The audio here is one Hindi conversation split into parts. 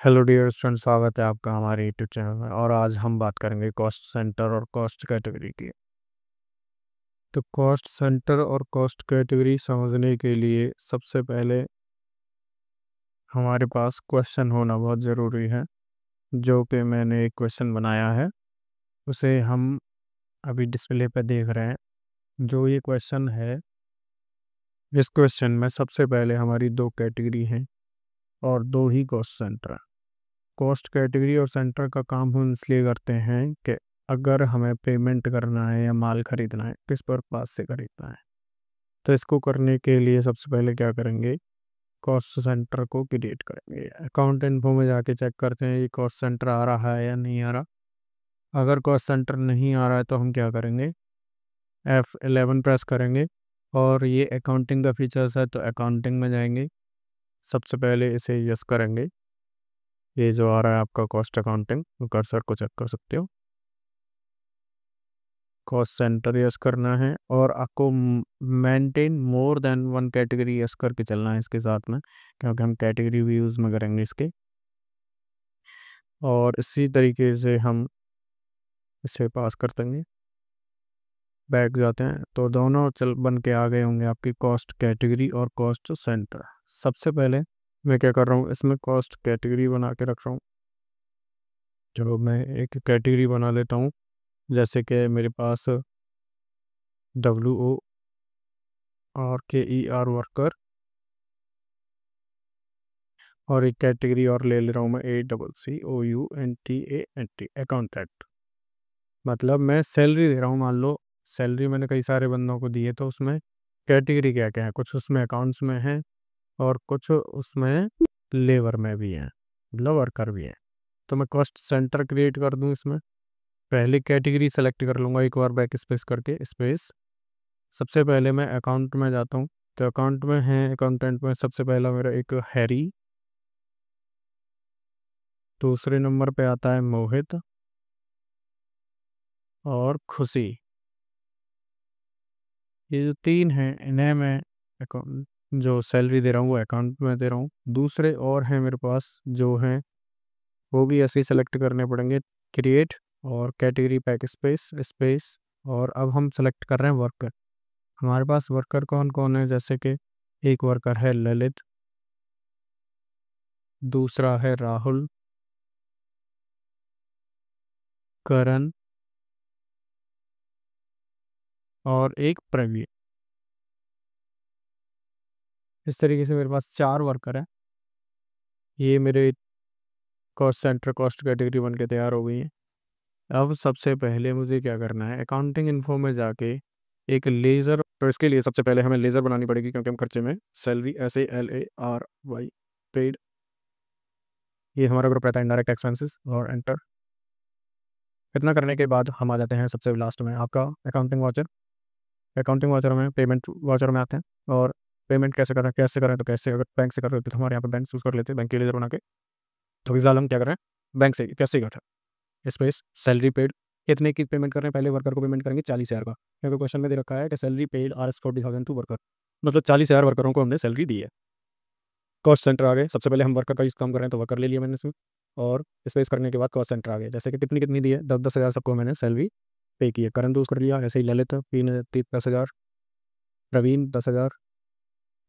हेलो डियर स्टूडेंट, स्वागत है आपका हमारे यूट्यूब चैनल में। और आज हम बात करेंगे कॉस्ट सेंटर और कॉस्ट कैटेगरी की। तो कॉस्ट सेंटर और कॉस्ट कैटेगरी समझने के लिए सबसे पहले हमारे पास क्वेश्चन होना बहुत ज़रूरी है, जो कि मैंने एक क्वेश्चन बनाया है, उसे हम अभी डिस्प्ले पे देख रहे हैं। जो ये क्वेश्चन है, इस क्वेश्चन में सबसे पहले हमारी दो कैटेगरी हैं और दो ही कॉस्ट सेंटर हैं। कॉस्ट कैटेगरी और सेंटर का काम हम इसलिए करते हैं कि अगर हमें पेमेंट करना है या माल खरीदना है, किस पर्पज से खरीदना है, तो इसको करने के लिए सबसे पहले क्या करेंगे, कॉस्ट सेंटर को क्रिएट करेंगे। अकाउंट इन्फो में जाके चेक करते हैं ये कॉस्ट सेंटर आ रहा है या नहीं आ रहा। अगर कॉस्ट सेंटर नहीं आ रहा है तो हम क्या करेंगे, F11 प्रेस करेंगे और ये अकाउंटिंग का फीचर्स है तो अकाउंटिंग में जाएंगे। सबसे पहले इसे यस करेंगे। ये जो आ रहा है आपका कॉस्ट अकाउंटिंग, कर्सर को चेक कर सकते हो। कॉस्ट सेंटर यस करना है और आपको maintain more than one category yes करके चलना है इसके साथ में, क्योंकि हम कैटेगरी भी यूज़ में करेंगे इसके। और इसी तरीके से हम इसे पास कर देंगे। बैक जाते हैं तो दोनों चल बन के आ गए होंगे आपकी कॉस्ट कैटेगरी और कॉस्ट सेंटर। सबसे पहले मैं क्या कर रहा हूँ, इसमें कॉस्ट कैटेगरी बना के रख रहा हूँ। चलो मैं एक कैटेगरी बना लेता हूँ, जैसे कि मेरे पास WORKER वर्कर, और एक कैटेगरी और ले ले रहा हूँ मैं ACCOUNTANT अकाउंटेंट। मतलब मैं सैलरी दे रहा हूँ। मान लो सैलरी मैंने कई सारे बंदों को दी है, तो उसमें कैटेगरी क्या क्या है, कुछ उसमें अकाउंट्स में है और कुछ उसमें लेबर में भी है, मतलब वर्कर भी है। तो मैं कॉस्ट सेंटर क्रिएट कर दूँ इसमें। पहले कैटेगरी सेलेक्ट कर लूँगा, एक बार बैक स्पेस करके स्पेस। सबसे पहले मैं अकाउंट में जाता हूँ, तो अकाउंट में है अकाउंटेंट में सबसे पहला मेरा एक हैरी, दूसरे नंबर पे आता है मोहित और खुशी। ये जो तीन हैं इन्हें मैं अकाउंट जो सैलरी दे रहा हूँ वो अकाउंट में दे रहा हूँ। दूसरे और हैं मेरे पास जो हैं, वो भी ऐसे ही सेलेक्ट करने पड़ेंगे, क्रिएट और कैटेगरी पैक स्पेस स्पेस। और अब हम सेलेक्ट कर रहे हैं वर्कर। हमारे पास वर्कर कौन कौन है, जैसे कि एक वर्कर है ललित, दूसरा है राहुल, करण और एक प्रवीण। इस तरीके से मेरे पास 4 वर्कर हैं। ये मेरे कॉस्ट सेंटर कॉस्ट कैटेगरी बन के तैयार हो गई है। अब सबसे पहले मुझे क्या करना है, अकाउंटिंग इन्फो में जाके एक लेज़र, तो इसके लिए सबसे पहले हमें लेज़र बनानी पड़ेगी, क्योंकि हम खर्चे में सैलरी SALARY पेड, ये हमारा ग्रुप रहता है इनडायरेक्ट एक्सपेंसेस, और एंटर। इतना करने के बाद हम आ जाते हैं सबसे लास्ट में आपका अकाउंटिंग वाचर। अकाउंटिंग वाचर में पेमेंट वाचर में आते हैं, और पेमेंट कैसे करें, कैसे करें, तो कैसे, अगर बैंक से कर रहे हो तो हमारे यहाँ पर बैंक चूज़ कर लेते हैं, बैंक के लेज़र बना के। तो फिलहाल हम क्या कर रहे हैं, बैंक से कैसे कर रहे हैं, स्पेस सैलरी पेड। कितने की पेमेंट कर रहे हैं, पहले वर्कर को पेमेंट करेंगे 40,000 का, क्योंकि क्वेश्चन में दे रखा है कि salary paid RS 40,000 to worker, मतलब 40,000 वर्करों को हमने सैलरी दी है। कॉस्ट सेंटर आ गए, सबसे पहले हम वर्कर का यूज़ काम कर रहे हैं तो वर्कर ले लिया मैंने इसमें, और स्पेस करने के बाद कॉस्ट सेंटर आ गए, जैसे कि कितनी कितनी दी है, 10,000 सबको मैंने सैलरी पे की है। करण दूस कर लिया, ऐसे ही ललित 10,000, प्रवीण 10,000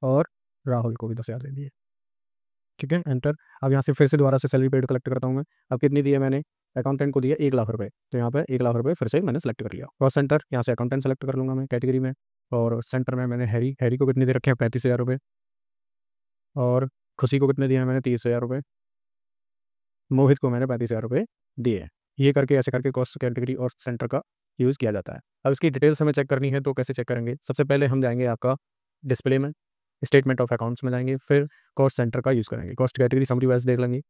और राहुल को भी 10,000 दे दिए। ठीक है, एंटर। अब यहाँ से फिर से दोबारा से सैलरी पेड कलेक्ट करता हूँ मैं। अब कितनी दी है मैंने, अकाउंटेंट को दिया 1,00,000 रुपये, तो यहाँ पे 1,00,000 रुपये फिर से मैंने सेलेक्ट कर लिया। कॉस्ट सेंटर यहाँ से अकाउंटेंट सेलेक्ट कर लूँगा मैं कैटेगरी में, और सेंटर में मैंने हैरी, हैरी को कितने दे रखे हैं 35,000 रुपये, और खुशी को कितने दिए हैं मैंने 30,000 रुपये, मोहित को मैंने 35,000 रुपये दिए। ये करके ऐसे करके कॉस्ट कैटेगरी और सेंटर का यूज़ किया जाता है। अब इसकी डिटेल्स हमें चेक करनी है तो कैसे चेक करेंगे, सबसे पहले हम जाएंगे आपका डिस्प्ले में, स्टेटमेंट ऑफ अकाउंट्स में जाएंगे, फिर कॉस्ट सेंटर का यूज़ करेंगे। कॉस्ट कैटेगरी समरी वाइज देख लेंगे,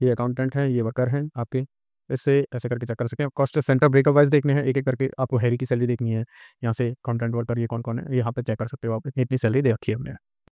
ये अकाउंटेंट है, ये वर्कर हैं आपके, इससे ऐसे करके चेक कर सकते हैं। कॉस्ट सेंटर ब्रेकअप वाइज देखने हैं, एक एक करके आपको हैरी की सैलरी देखनी है, यहाँ से कंटेंट वर्कर ये कौन कौन है यहाँ पे चेक कर सकते हो आप, इतनी सैलरी दे रखी है हमने।